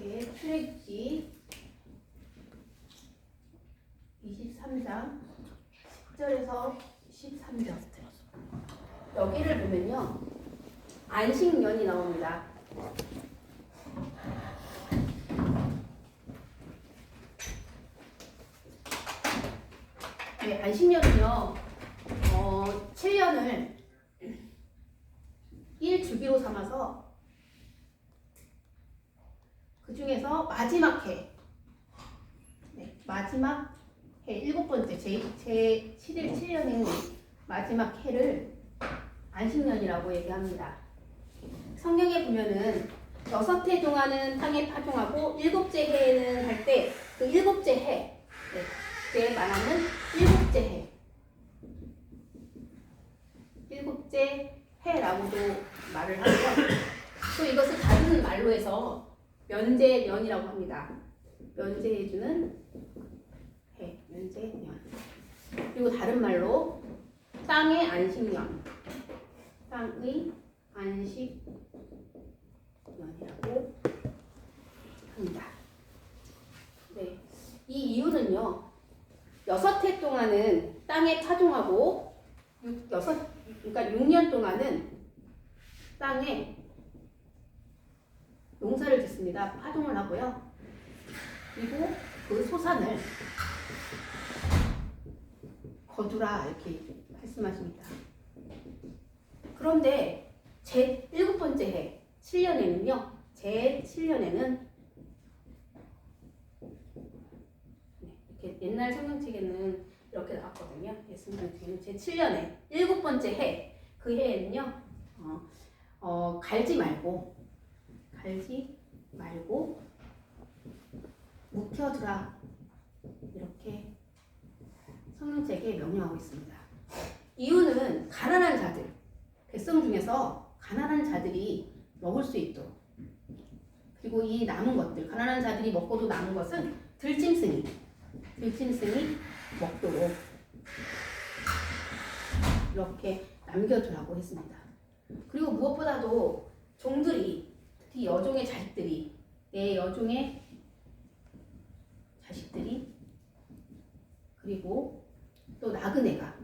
네, 출애굽기 23장 10절에서 13절. 여기를 보면요, 안식년이 나옵니다. 네, 안식년은요, 7년을 1주기로 삼아서 그 중에서 마지막 해, 마지막 해, 일곱 번째, 제 7년인 마지막 해를 안식년이라고 얘기합니다. 성경에 보면은 6해 동안은 땅에 파종하고 7째 해에는 할 때 그 7째 해, 그에 말하는 7째 해, 7째 해라고도 말을 하고요. 또 이것을 다른 말로 해서 면제년이라고 합니다. 면제해주는 해, 면제년. 그리고 다른 말로 땅의 안식년, 땅의 안식년이라고 합니다. 네, 이 이유는요, 6해 동안은 땅에 파종하고 그러니까 6년 동안은 땅에 농사를 짓습니다. 파종을 하고요. 그리고 그 소산을 거두라 이렇게 말씀하십니다. 그런데 제 7번째 해, 7년에는요, 제 7년에는 이렇게 옛날 성경책에는 이렇게 나왔거든요. 예수님께는 제 7년에 7번째 해, 그 해에는요, 갈지 말고 묵혀두라 이렇게 성경책에 명령하고 있습니다. 이유는 가난한 자들, 백성 중에서 가난한 자들이 먹을 수 있도록, 그리고 이 남은 것들, 가난한 자들이 먹고도 남은 것은 들짐승이 먹도록 이렇게 남겨두라고 했습니다. 그리고 무엇보다도 종들이, 특히 여종의 자식들이, 내 여종의 자식들이, 그리고 또 나그네가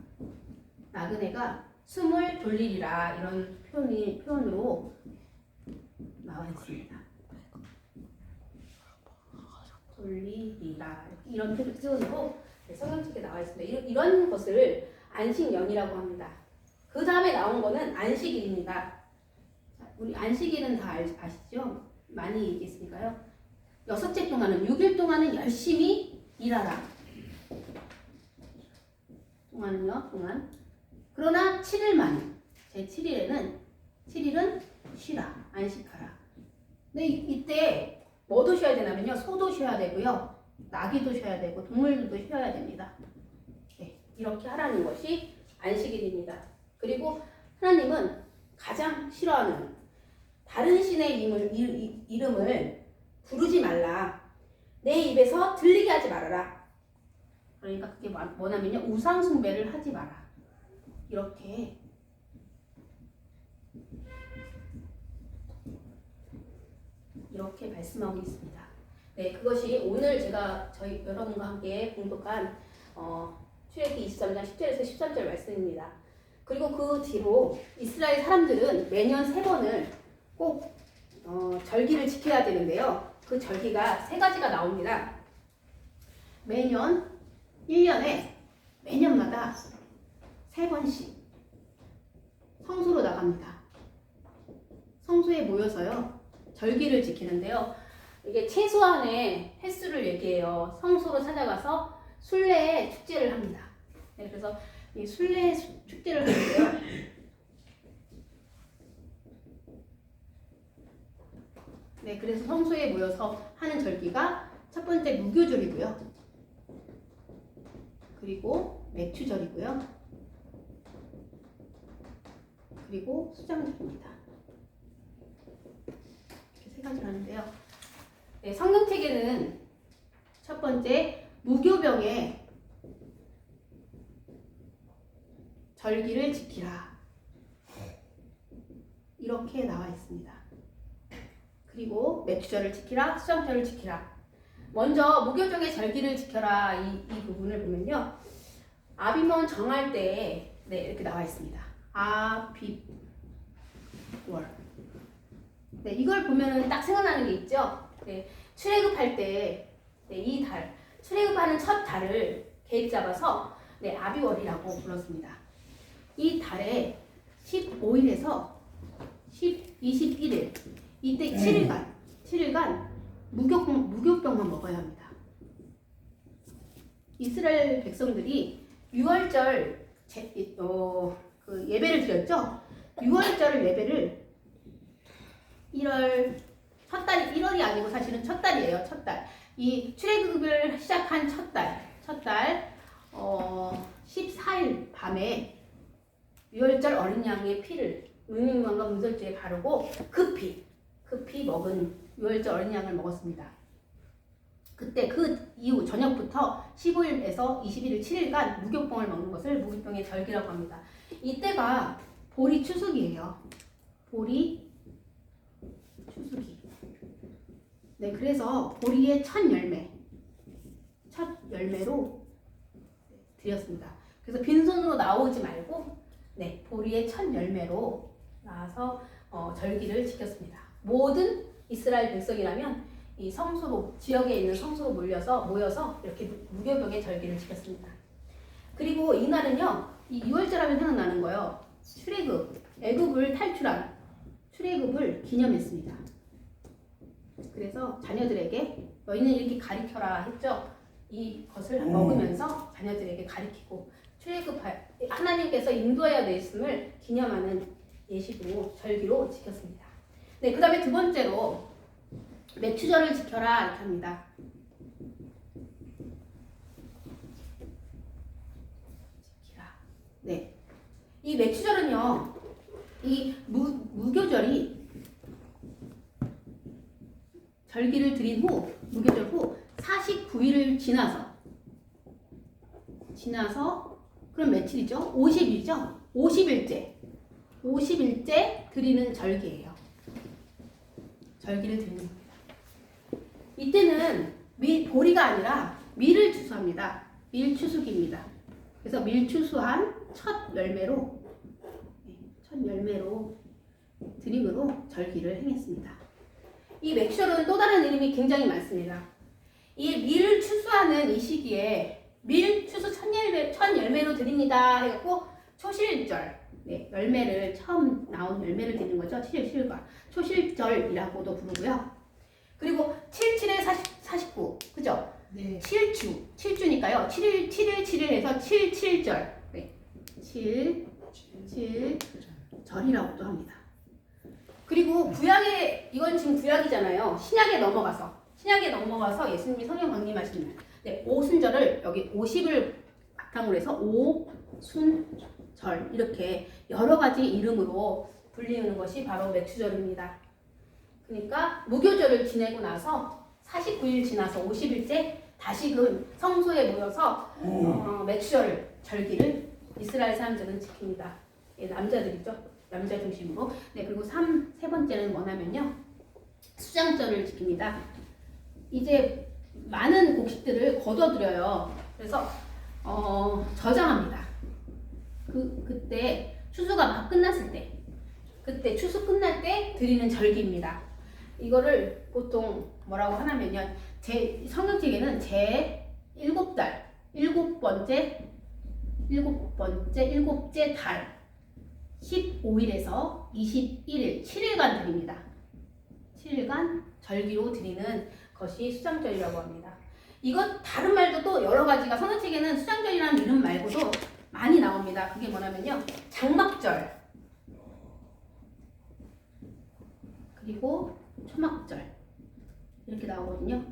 숨을 돌리리라, 이런 표현으로 나와 있습니다. 돌리리라, 이런 표현으로 성경책에 나와 있습니다. 이런 것을 안식년이라고 합니다. 그 다음에 나온 거는 안식일입니다. 우리 안식일은 다 아시죠? 많이 얘기했으니까요. 6째 동안은, 6일 동안은 열심히 일하라. 동안. 그러나 7일만, 제 7일은 쉬라, 안식하라. 근데 이때 뭐도 쉬어야 되냐면요, 소도 쉬어야 되고요, 나귀도 쉬어야 되고, 동물들도 쉬어야 됩니다. 네, 이렇게 하라는 것이 안식일입니다. 그리고 하나님은 가장 싫어하는 다른 신의 이름을 부르지 말라. 내 입에서 들리게 하지 말아라. 그러니까 그게 뭐냐면요, 우상 숭배를 하지 마라. 이렇게 말씀하고 있습니다. 네, 그것이 오늘 제가 저희 여러분과 함께 공독한 출애굽기 23장 10절에서 13절 말씀입니다. 그리고 그 뒤로 이스라엘 사람들은 매년 3번을 꼭 절기를 지켜야 되는데요. 그 절기가 3가지가 나옵니다. 매년 1년에 매년마다 3번씩 성소로 나갑니다. 성소에 모여서요, 절기를 지키는데요. 이게 최소한의 횟수를 얘기해요. 성소로 찾아가서 순례 축제를 합니다. 네, 그래서 이 순례 축제를 하는데요. 네, 그래서 성소에 모여서 하는 절기가 첫 번째 무교절이고요. 그리고 매추절이고요. 그리고 수장절입니다. 이렇게 3가지를 하는데요. 네, 성경책에는 첫 번째 무교병의 절기를 지키라, 이렇게 나와 있습니다. 그리고 맥주절을 지키라, 수장절을 지키라. 먼저 무교종의 절기를 지켜라 이 부분을 보면요. 아비몬 정할 때 네, 이렇게 나와 있습니다. 아비월. 네, 이걸 보면은 딱 생각나는 게 있죠. 네, 출애굽할 때 네, 이 달, 출애굽하는 첫 달을 계획 잡아서 네, 아비월이라고 불렀습니다. 이 달에 15일에서 21일 이때 7일간 무교병만 먹어야 합니다. 이스라엘 백성들이 6월절 그 예배를 드렸죠. 6월절 예배를 1월 첫 달이 1월이 아니고 사실은 첫 달이에요. 첫 달. 이 출애굽을 시작한 첫 달 14일 밤에 6월절 어린 양의 피를 은행만과 문설주에 바르고 급히 먹은 6월절 어린 양을 먹었습니다. 그때 그 이후 저녁부터 15일에서 21일 7일간 무교병을 먹는 것을 무교병의 절기라고 합니다. 이때가 보리 추수기예요. 보리 추수기. 네, 그래서 보리의 첫 열매로 드렸습니다. 그래서 빈손으로 나오지 말고 네, 보리의 첫 열매로 나와서 절기를 지켰습니다. 모든 이스라엘 백성이라면 이 성소로 지역에 있는 성소로 모여서 이렇게 무교병의 절기를 지켰습니다. 그리고 이날은요, 이 6월절하면 생각나는 거예요. 애굽을 탈출한 출애굽을 기념했습니다. 그래서 자녀들에게 너희는 이렇게 가리켜라 했죠. 이것을 먹으면서 자녀들에게 가리키고 하나님께서 인도하여 내심을 기념하는 예식으로 절기로 지켰습니다. 네, 그 다음에 두 번째로 맥추절을 지켜라 이렇게 합니다. 지키라. 네, 이 맥추절은요, 이 무교절이 절기를 드린 후 무교절 후 49일을 지나서 그럼 며칠이죠? 50일이죠? 50일째 드리는 절기예요. 절기를 드리는 겁니다. 이때는 보리가 아니라 밀을 추수합니다. 밀추수기입니다. 그래서 밀추수한 첫 열매로 드림으로 절기를 행했습니다. 이 맥주절은 또 다른 이름이 굉장히 많습니다. 이 밀을 추수하는 이 시기에 밀 추수 첫 열매로 드립니다 해갖고 초실절, 네, 처음 나온 열매를 드리는 거죠. 7일 초실절이라고도 부르고요. 그리고 77에 49, 그죠? 네. 7주니까요. 7일 해서 77절, 네, 7절이라고도 합니다. 그리고 이건 지금 구약이잖아요. 신약에 넘어가서 예수님이 성령 강림하신 날, 네, 오순절을 여기 50을 바탕으로 해서 오순절 이렇게 여러 가지 이름으로 불리는 것이 바로 맥추절입니다. 그러니까 무교절을 지내고 나서 49일 지나서 50일째 다시금 성소에 모여서 맥추절 절기를 이스라엘 사람들은 지킵니다. 예, 남자들이죠. 남자 중심으로. 네, 그리고 세 번째는 뭐냐면요, 수장절을 지킵니다. 이제 많은 곡식들을 거둬들여요. 그래서 저장합니다. 그때 추수가 막 끝났을 때, 그때 추수 끝날 때 드리는 절기입니다. 이거를 보통 뭐라고 하냐면요, 성경책에는 제 7달, 일곱째 달 15일에서 21일 7일간 드립니다. 7일간 절기로 드리는 것이 수장절이라고 합니다. 이것 다른 말도 또 여러 가지가 성경책에는 수장절이라는 이름 말고도 많이 나옵니다. 그게 뭐냐면요, 장막절, 그리고 초막절 이렇게 나오거든요.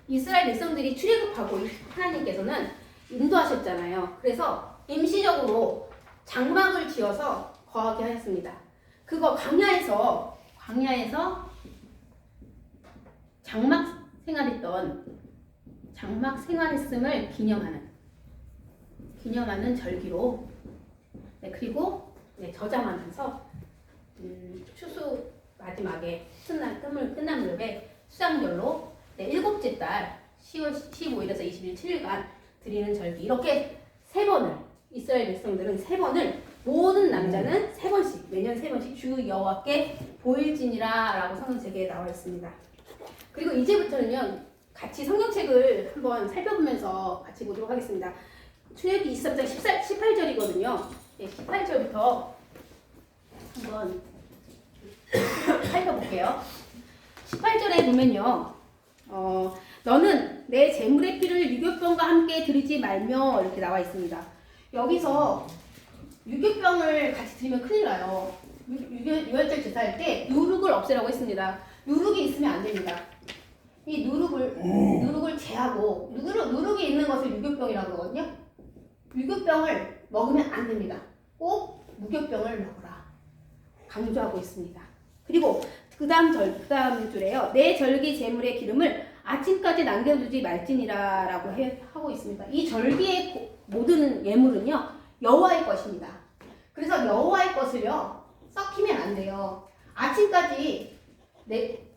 이스라엘 백성들이 출애굽하고 하나님께서는 인도하셨잖아요. 그래서 임시적으로 장막을 지어서 거하게 하였습니다. 그거 광야에서 장막 생활했음을 기념하는 절기로, 네, 그리고 네, 저장하면서 추수 마지막에 끝난 무렵에 수장절로 일곱째 달 10월 15일에서 20일 7일간 드리는 절기 이렇게 3번을 이스라엘 백성들은 3번을 모든 남자는 3번씩 매년 3번씩 주 여호와께 보일지니라 라고 성경책에 나와 있습니다. 그리고 이제부터는요 같이 성경책을 한번 살펴보면서 같이 보도록 하겠습니다. 출애굽기 23장 18절이거든요. 18절부터 한번 살펴볼게요. 18절에 보면요. 너는 내 제물의 피를 유교병과 함께 드리지 말며 이렇게 나와 있습니다. 여기서 유교병을 같이 드리면 큰일 나요. 유월절 제사할 때 누룩을 없애라고 했습니다. 누룩이 있으면 안 됩니다. 이 누룩을 제하고 누룩이 있는 것을 유교병이라고 하거든요. 유교병을 먹으면 안 됩니다. 꼭 무교병을 먹어라. 강조하고 있습니다. 그리고 그 다음 줄에요. 내 절기 제물의 기름을 아침까지 남겨두지 말지니라 라고 하고 있습니다. 이 절기의 모든 예물은요 여호와의 것입니다. 그래서 여호와의 것을요 썩히면 안 돼요. 아침까지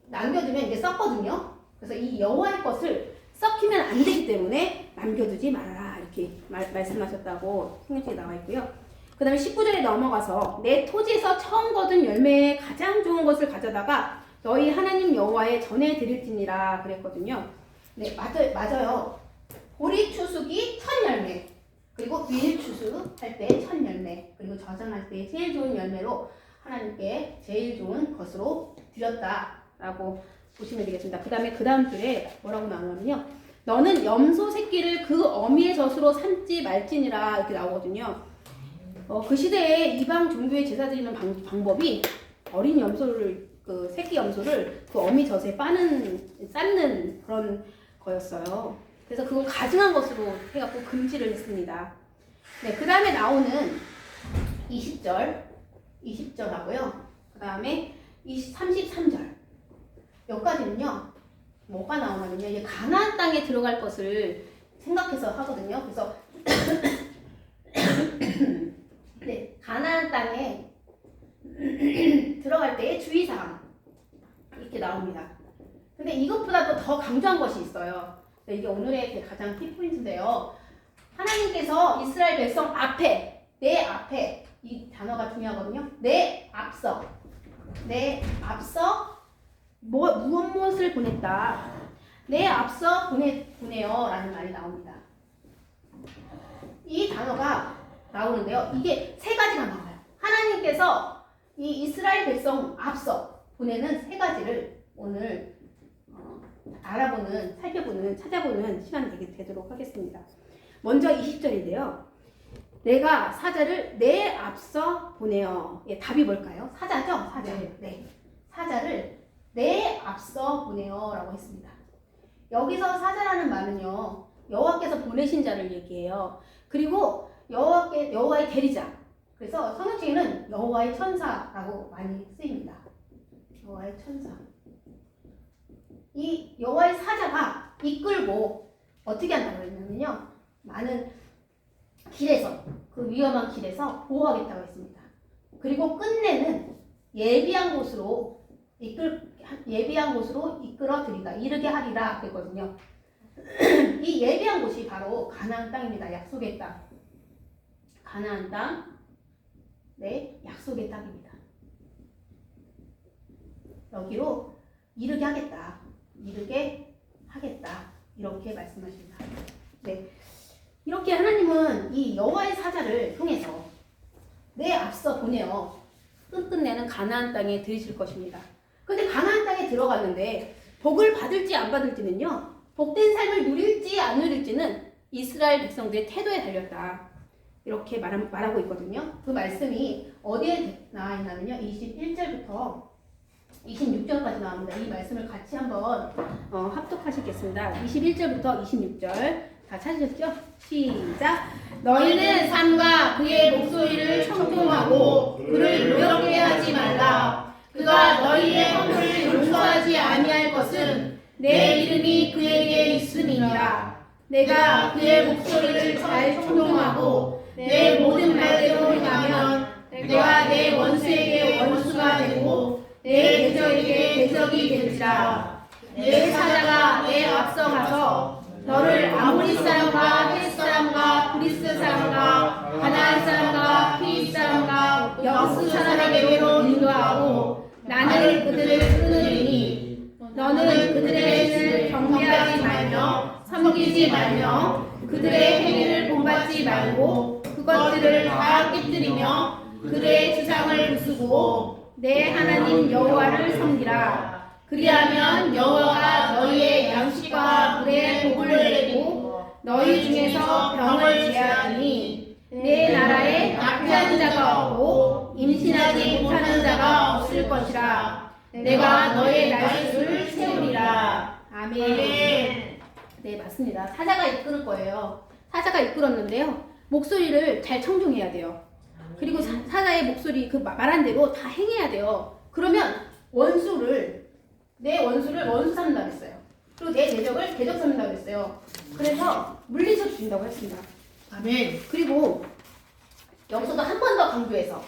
남겨두면 이게 썩거든요. 그래서 이 여호와의 것을 썩히면 안 되기 때문에 남겨두지 말아라 이렇게 말씀하셨다고 성경책에 나와 있고요. 그 다음에 19절에 넘어가서 내 토지에서 처음 거둔 열매의 가장 좋은 것을 가져다가 너희 하나님 여호와의 전에 드릴지니라 그랬거든요. 네, 맞아요. 보리 추수기 첫 열매, 그리고 밀 추수할 때 첫 열매, 그리고 저장할 때 제일 좋은 열매로 하나님께 제일 좋은 것으로 드렸다라고 보시면 되겠습니다. 그 다음에 그 다음 줄에 뭐라고 나오냐면요. 너는 염소 새끼를 그 어미의 젖으로 삼지 말지니라 이렇게 나오거든요. 그 시대에 이방 종교의 제사 드리는 방법이 어린 염소를 새끼 염소를 그 어미 젖에 쌓는 그런 거였어요. 그래서 그걸 가증한 것으로 해갖고 금지를 했습니다. 네, 그 다음에 나오는 20절하고요. 그 다음에 33절. 여기까지는요, 뭐가 나오냐면요, 이제 가나안 땅에 들어갈 것을 생각해서 하거든요. 그래서 네, 가나안 땅에 들어갈 때의 주의사항 이렇게 나옵니다. 근데 이것보다도 더 강조한 것이 있어요. 이게 오늘의 가장 키포인트인데요. 하나님께서 이스라엘 백성 앞에, 내 앞에, 이 단어가 중요하거든요. 내 앞서 무엇을 보냈다. 내 앞서 보내요 라는 말이 나옵니다. 이 단어가 나오는데요. 이게 3가지가 나와요. 하나님께서 이 이스라엘 백성 앞서 보내는 3가지를 오늘 찾아보는 시간이 되도록 하겠습니다. 먼저 20절인데요. 내가 사자를 내 앞서 보내어. 예, 답이 뭘까요? 사자죠? 사자. 네. 사자를 내 앞서 보내어 라고 했습니다. 여기서 사자라는 말은요. 여호와께서 보내신 자를 얘기해요. 그리고 여호와의 대리자. 그래서 성경책에는 여호와의 천사라고 많이 쓰입니다. 여호와의 천사. 이 여호와의 사자가 이끌고 어떻게 한다고 했냐면요. 많은 길에서, 그 위험한 길에서 보호하겠다고 했습니다. 그리고 끝내는 예비한 곳으로 이끌어 드리다, 이르게 하리라 그랬거든요. 이 예비한 곳이 바로 가나안 땅입니다. 약속의 땅. 가나안 땅, 네, 약속의 땅입니다. 여기로 이르게 하겠다, 이렇게 말씀하십니다. 네, 이렇게 하나님은 이 여호와의 사자를 통해서 내 앞서 보내어 끝내는 가나안 땅에 들이실 것입니다. 그런데 가나안 땅에 들어갔는데 복을 받을지 안 받을지는요, 복된 삶을 누릴지 안 누릴지는 이스라엘 백성들의 태도에 달렸다. 이렇게 말하고 있거든요. 그 말씀이 어디에 나와 있냐면요. 21절부터 26절까지 나옵니다. 이 말씀을 같이 한번 합독하시겠습니다. 21절부터 26절 다 찾으셨죠? 시작! 너희는 산과 그의 목소리를 청종하고 그를 노엽게 하지 말라. 그가 너희의 허물을 용서하지 아니할 것은 내 이름이 그에게 있음이니라. 내가 그의 목소리를 잘 청종하고 내 모든 말대로 행하면 내가 내 원수에게 원수가 되고 내 대적에게 대적이 될지라. 내 사자가 내 앞서 가서 너를 아모리 사람과 헷 사람과 브리스 사람과 가나안 사람과 히윗 사람과 여부스 사람에게로 인도하고 나는 그들을 끊으리니 너는 그들의 신을 경배하지 말며 섬기지 말며 그들의 행위를 본받지 말고 그것들을 다 깨뜨리며 그들의 주상을 부수고 내 하나님 여호와를 섬기라. 그리하면 여호와가 너희의 양식과 물의 복을 내리고 너희 중에서 병을 제하니 내 나라에 낙태하는 자가 없고 임신하지 못하는 자가 없을 것이라. 내가 너의 날수를 세우리라. 아멘. 네, 맞습니다. 사자가 이끌을 거예요. 사자가 이끌었는데요. 목소리를 잘 청중해야 돼요. 그리고 사자의 목소리 그 말한 대로 다 행해야 돼요. 그러면 내 원수를 원수 삼는다고 했어요. 그리고 내 대적을 대적 삼는다고 했어요. 그래서 물리쳐 주신다고 했습니다. 아멘. 그리고 여기서도 한 번 더 강조해서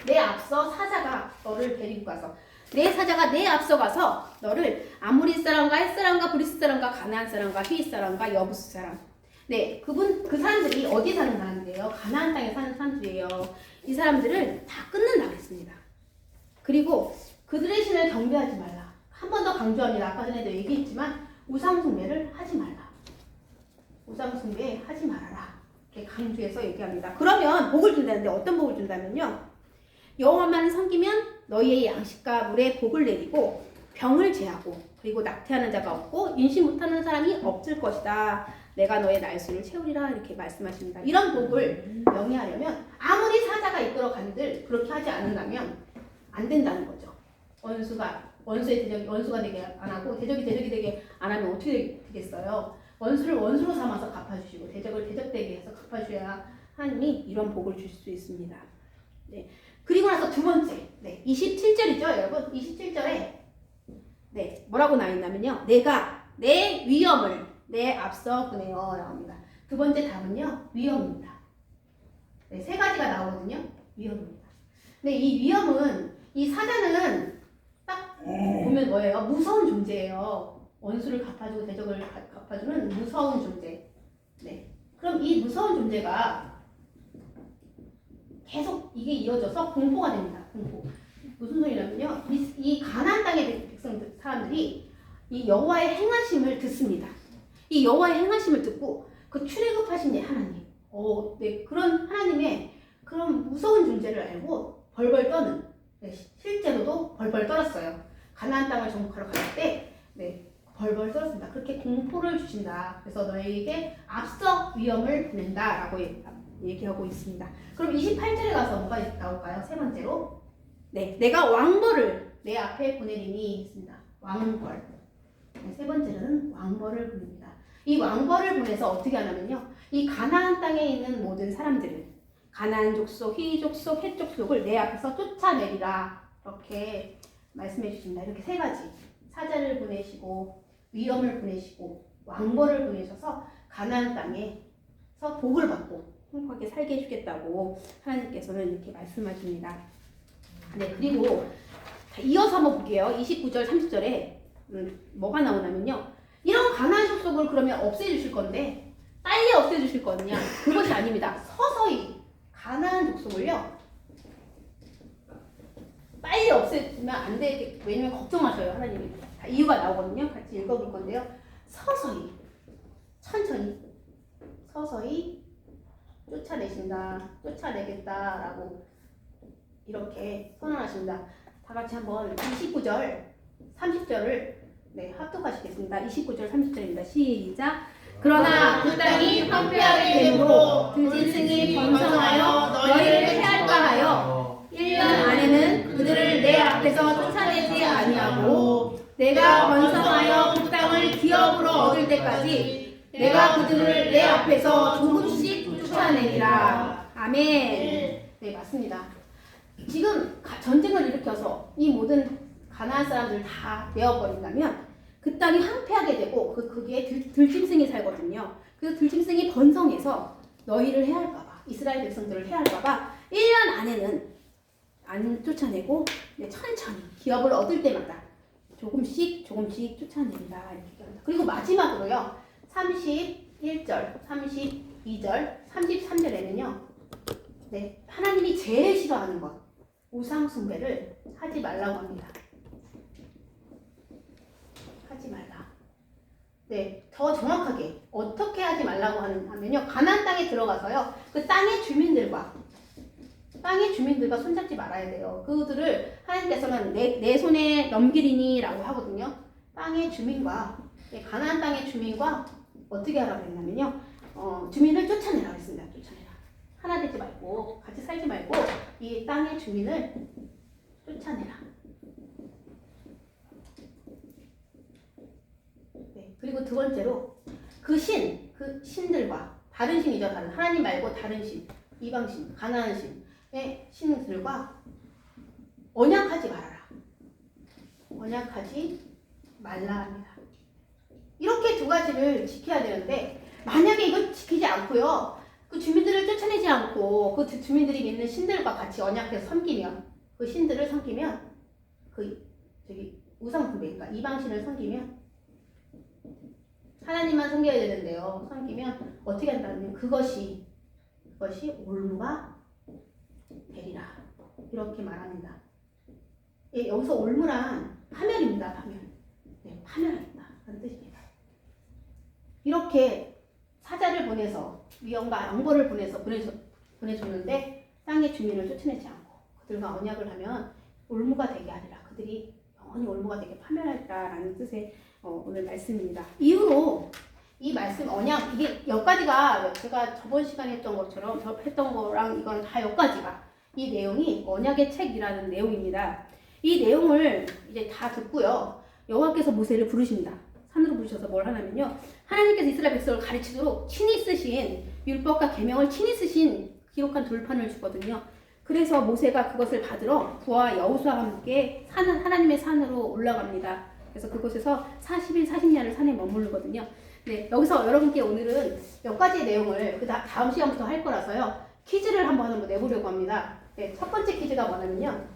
내 앞서 사자가 너를 데리고 가서 내 사자가 내 앞서 가서 너를 아모리 사람과 헷 사람과 브리스 사람과 가나안 사람과 히윗 사람과 여부스 사람 그 사람들이 어디 사는 사람들이에요? 가나안 땅에 사는 사람들이에요. 이 사람들을 다 끊는다고 했습니다. 그리고 그들의 신을 경배하지 말라. 한 번 더 강조합니다. 아까 전에도 얘기했지만 우상 숭배를 하지 말라. 우상 숭배 하지 말아라. 이렇게 강조해서 얘기합니다. 그러면 복을 준다는데 어떤 복을 준다면요. 여호와만 섬기면 너희의 양식과 물에 복을 내리고 병을 제하고 그리고 낙태하는 자가 없고 임신 못하는 사람이 없을 것이다. 내가 너의 날수를 채우리라 이렇게 말씀하십니다. 이런 복을 영위하려면 아무리 사자가 이끌어 간들 그렇게 하지 않는다면 안 된다는 거죠. 원수가 되게 안 하고 대적이 되게 안 하면 어떻게 되겠어요? 원수를 원수로 삼아서 갚아주시고 대적을 대적되게 해서 갚아주셔야 하나님이 이런 복을 주실 수 있습니다. 네. 그리고 나서 두 번째, 27절이죠, 여러분. 27절에 뭐라고 나와 있냐면요. 내가 내 위엄을 내 앞서 보내어 나옵니다. 두 번째 답은요, 위엄입니다. 세 가지가 나오거든요. 위엄입니다. 근데 이 위엄은 이 사자는 딱 보면 뭐예요? 무서운 존재예요. 원수를 갚아주고 대적을 갚아주는 무서운 존재. 네. 그럼 이 무서운 존재가 계속 이게 이어져서 공포가 됩니다. 공포. 무슨 소리냐면요. 이 가나안 땅의 사람들이 이 여호와의 행하심을 듣습니다. 이 여호와의 행하심을 듣고 그 출애굽하신 하나님, 그런 하나님의 그런 무서운 존재를 알고 벌벌 떠는, 실제로도 벌벌 떨었어요. 가나안 땅을 정복하러 갈 때, 벌벌 떨었습니다. 그렇게 공포를 주신다. 그래서 너희에게 앞서 위엄을 보낸다라고 얘기하고 있습니다. 그럼 28절에 가서 뭐가 나올까요? 세 번째로, 내가 왕벌을 내 앞에 보내리니 있습니다. 왕벌. 세 번째는 왕벌을 보냅니다. 이 왕벌을 보내서 어떻게 하냐면요, 이 가나안 땅에 있는 모든 사람들을 가나안 족속, 히위 족속, 헷 족속을 내 앞에서 쫓아내리라 이렇게 말씀해 주십니다. 이렇게 세 가지, 사자를 보내시고 위엄을 보내시고 왕벌을 보내셔서 가나안 땅에서 복을 받고 행복하게 살게 해주겠다고 하나님께서는 이렇게 말씀하십니다. 그리고 이어서 한번 볼게요. 29절, 30절에 뭐가 나오냐면요, 이런 가나안 족속을 그러면 없애주실 건데 빨리 없애주실 거냐? 그것이 아닙니다. 서서히 가나안 족속을요 빨리 없애면 안 돼. 왜냐면 걱정하셔요, 하나님이. 다 이유가 나오거든요. 같이 읽어볼 건데요. 서서히, 천천히, 서서히 쫓아내겠다라고 이렇게 선언하십니다. 다 같이 한번 29절, 30절을 합독하시겠습니다. 29절, 30절입니다. 시작. 그러나 그 땅이 황폐하게 되므로 들짐승이 번성하여 너희를 해할까 하여 1년 안에는 그들을 내 앞에서 쫓아내지 아니하고 내가 번성하여 그 땅을 기업으로 얻을 때까지 내가 그들을 내 앞에서 조금씩 쫓아내리라. 아멘. 네, 맞습니다. 지금 전쟁을 일으켜서 이 모든 가나안 사람들을 다 메어버린다면 그 땅이 황폐하게 되고 거기에 들짐승이 살거든요. 그래서 들짐승이 번성해서 너희를 해할까봐, 이스라엘 백성들을 해할까봐 1년 안에는 안 쫓아내고 천천히 기업을 얻을 때마다 조금씩 쫓아냅니다. 이렇게 얘기합니다. 그리고 마지막으로요. 31절, 32절, 33절에는요. 네, 하나님이 제일 싫어하는 것, 우상 숭배를 하지 말라고 합니다. 하지 말라. 네, 더 정확하게 어떻게 하지 말라고 하면요. 가나안 땅에 들어가서요. 그 땅의 주민들과 손잡지 말아야 돼요. 그들을 하나님께서는 내 손에 넘기리니라고 하거든요. 땅의 주민과 가나안 땅의 주민과 어떻게 하라고 했냐면요. 주민을 쫓아내라고 했습니다. 쫓아내라. 하나 되지 말고 같이 살지 말고 이 땅의 주민을 쫓아내라. 네, 그리고 두 번째로 그 신들과 다른 신이죠. 다른 하나님 말고 다른 신, 이방신, 가나안 신의 신들과 언약하지 말아라. 언약하지 말라 합니다. 이렇게 두 가지를 지켜야 되는데 만약에 이걸 지키지 않고요. 그 주민들을 쫓아내지 않고 그 주민들이 믿는 신들과 같이 언약해서 섬기면 그 신들을 섬기면 우상 숭배니까 이방신을 섬기면 하나님만 섬겨야 되는데요. 섬기면 어떻게 한다면 그것이 올무가 되리라. 이렇게 말합니다. 예, 여기서 올무란 파멸입니다. 파멸. 네, 파멸하겠다. 라는 뜻입니다. 이렇게 사자를 보내서 위엄과 양보를 보내줬는데 땅의 주민을 쫓아내지 않고 그들과 언약을 하면 올무가 되게 하리라. 그들이 영원히 올무가 되게 파멸하리라라는 뜻의 오늘 말씀입니다. 이후로 이 말씀 언약 이게 여기까지가 제가 저번 시간에 했던 것처럼 했던 거랑 이건 다 여기까지가 이 내용이 언약의 책이라는 내용입니다. 이 내용을 이제 다 듣고요. 여호와께서 모세를 부르십니다. 산으로 부르셔서 뭘 하냐면요. 하나님께서 이스라엘 백성을 가르치도록 친히 쓰신 율법과 계명을 친히 쓰신 기록한 돌판을 주거든요. 그래서 모세가 그것을 받으러 부하 여호수아와 함께 하나님의 산으로 올라갑니다. 그래서 그곳에서 40일 40년을 산에 머무르거든요. 네, 여기서 여러분께 오늘은 몇 가지의 내용을 다음 시간부터 할 거라서요. 퀴즈를 한번 내보려고 합니다. 네, 첫 번째 퀴즈가 뭐냐면요.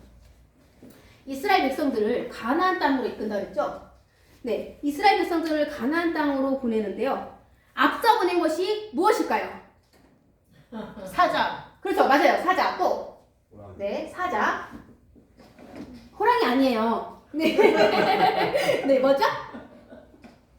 이스라엘 백성들을 가나안 땅으로 이끈다 그랬죠? 네, 이스라엘 백성들을 가나안 땅으로 보내는데요. 앞서 보낸 것이 무엇일까요? 사자. 그렇죠, 맞아요. 사자. 또 네, 사자. 호랑이 아니에요. 네, 네, 뭐죠?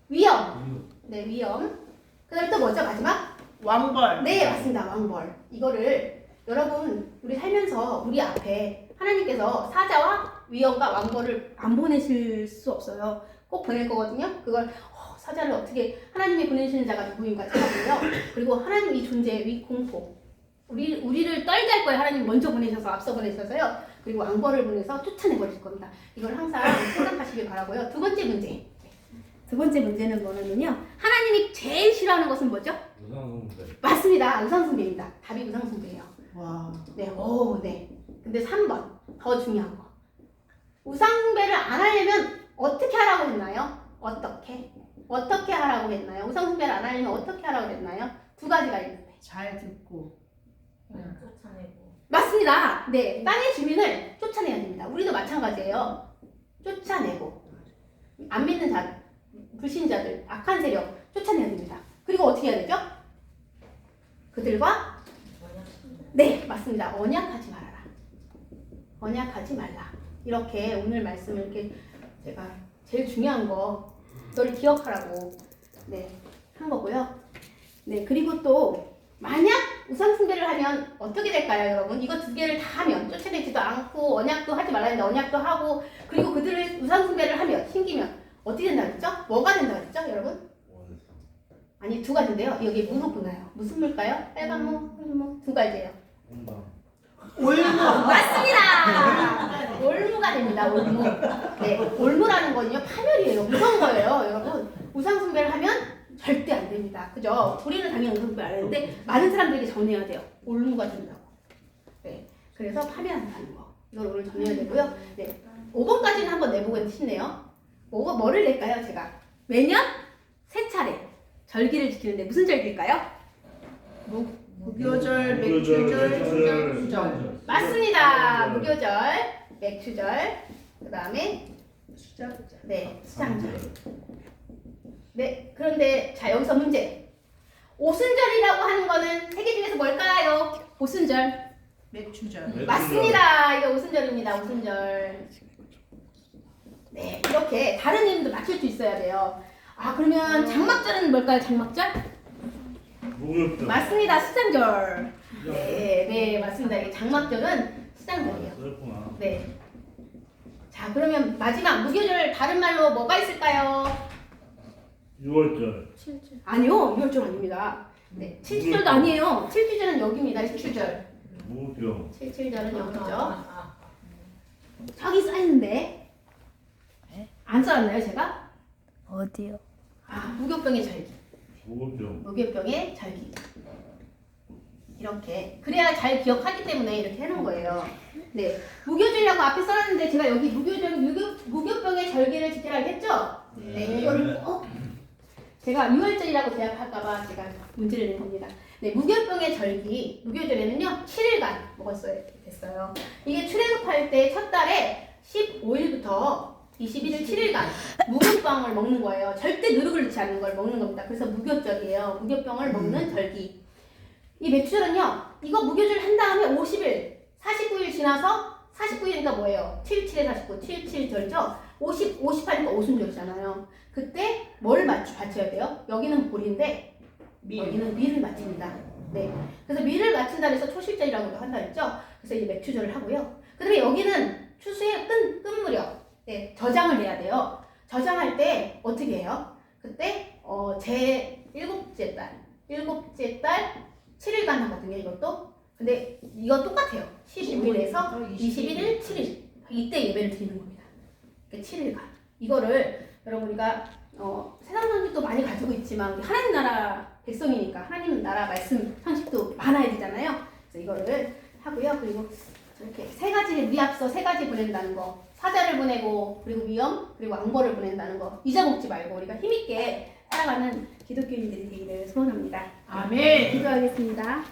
위엄. 네, 위엄. 그다음 또 뭐죠? 마지막? 왕벌. 네, 맞습니다. 왕벌. 이거를 여러분 우리 살면서 우리 앞에 하나님께서 사자와 위엄과 왕벌을 안 보내실 수 없어요. 꼭 보낼 거거든요. 그걸 사자를 어떻게 하나님이 보내시는 자가 누구인가 찾아보고요. 그리고 하나님 이 존재의 위공포. 우리를 떨게 할 거예요. 하나님 먼저 보내셔서 앞서 보내셔서요. 그리고 왕벌을 보내서 쫓아내 버릴 겁니다. 이걸 항상 생각하시길 바라고요. 두 번째 문제. 두 번째 문제는 뭐냐면요. 하나님이 제일 싫어하는 것은 뭐죠? 우상숭배. 맞습니다. 우상숭배입니다. 답이 우상숭배예요. 와. 네, 네. 근데 3번 더 중요한 거. 우상숭배를 안 하려면 어떻게 하라고 했나요? 어떻게 하라고 했나요? 우상숭배를 안 하려면 어떻게 하라고 했나요? 두 가지가 있는데. 잘 듣고. 쫓아내고. 맞습니다. 네, 땅의 주민을 쫓아내야 됩니다. 우리도 마찬가지예요. 쫓아내고 안 믿는 자, 불신자들, 악한 세력 쫓아내야 됩니다. 그리고 어떻게 해야 되죠? 그들과 네, 맞습니다. 언약하지 말아라. 언약하지 말라. 이렇게 오늘 말씀을 이렇게 제가 제일 중요한 거 널 기억하라고 한 거고요. 네, 그리고 또 만약 우상숭배를 하면 어떻게 될까요, 여러분? 이거 두 개를 다 하면 쫓아내지도 않고 언약도 하지 말라 했는데 언약도 하고 그리고 그들을 우상숭배를 하면 신기면 어떻게 된다 그랬죠? 뭐가 된다 그랬죠, 여러분? 아니 두 가지인데요. 여기 무로 보나요? 무슨 물까요? 빨간 무, 흰 무, 두 가지예요. 올무. 맞습니다. 올무가 됩니다. 올무. 네, 올무라는 거는요 파멸이에요. 무서운 거예요, 여러분. 우상숭배를 하면 절대 안 됩니다. 그죠? 우리는 당연히 우상숭배 안 하는데 많은 사람들에게 전해야 돼요. 올무가 된다고. 네, 그래서 파멸한다는 거. 이걸 오늘 전해야 되고요. 네, 5번까지는 한번 내보고 싶네요. 뭐를 낼까요, 제가? 매년 세 차례 절기를 지키는데 무슨 절기일까요? 무교절, 맥주절, 주절. 맞습니다. 무교절, 맥주절, 그 다음에 수장자. 네, 수장절. 네, 그런데 자 여기서 문제. 오순절이라고 하는 거는 세 개 중에서 뭘까요? 오순절. 맥주절. 네. 맞습니다. 이게 오순절입니다. 오순절. 네, 이렇게 다른 이름도 맞출 수 있어야 돼요. 아, 그러면 장막절은 뭘까요? 장막절? 목욕절. 맞습니다. 수장절. 네, 네, 맞습니다. 이게 장막절은 수장절이에요. 그렇구나. 네. 자, 그러면 마지막 무교절 다른 말로 뭐가 있을까요? 6월절. 아니요, 6월절 아닙니다. 네, 7주절도 아니에요. 7주절은 여기입니다. 7주절. 무교병. 7절은 여기죠. 아, 저기 써있는데 안 써놨나요, 제가? 어디요? 아, 무교병의 절기. 무교병. 무교병의 절기. 이렇게 그래야 잘 기억하기 때문에 이렇게 해놓은 거예요. 네, 무교절이라고 앞에 써놨는데 제가 여기 무교병의 절기를 지키라고 했죠? 네, 이거를 꼭 제가 6월절이라고 대합할까봐 제가 문제를 낸 겁니다. 네, 무교병의 절기, 무교절에는요 7일간 먹었어야 됐어요. 이게 출애굽할 때 첫 달에 15일부터 21일 7일간 무교병을 먹는 거예요. 절대 누룩을 넣지 않는 걸 먹는 겁니다. 그래서 무교절이에요. 무교병을 먹는 절기. 이 맥주절은요, 이거 무교절 한 다음에 50일, 49일 지나서 49일이니까 뭐예요? 77에 49, 77절이죠? 58이니까 오순절이잖아요. 그때 뭘 맞춰야 돼요? 여기는 볼인데 여기는 밀을 맞춥니다. 네. 그래서 밀을 맞춘다 해서 초실절이라고도 한다 했죠? 그래서 이제 맥주절을 하고요. 그 다음에 여기는 추수의 끝무렵. 네, 저장을 해야 돼요. 저장할 때 어떻게 해요? 그때 제 일곱째 달 7일간 하거든요, 이것도. 근데 이거 똑같아요. 15일에서 21일 7일. 이때 예배를 드리는 겁니다. 7일간. 이거를 여러분 우리가 세상 상식도 많이 가지고 있지만 우리 하나님 나라 백성이니까 하나님 나라 말씀 상식도 많아야 되잖아요. 그래서 이거를 하고요. 그리고 이렇게 세 가지 위앞서 세 가지 보낸다는 거. 사자를 보내고 그리고 위엄 그리고 앙벌을 보낸다는 거 잊어먹지 말고 우리가 힘있게 살아가는 기독교인들이 되기를 소원합니다. 아멘. 기도하겠습니다.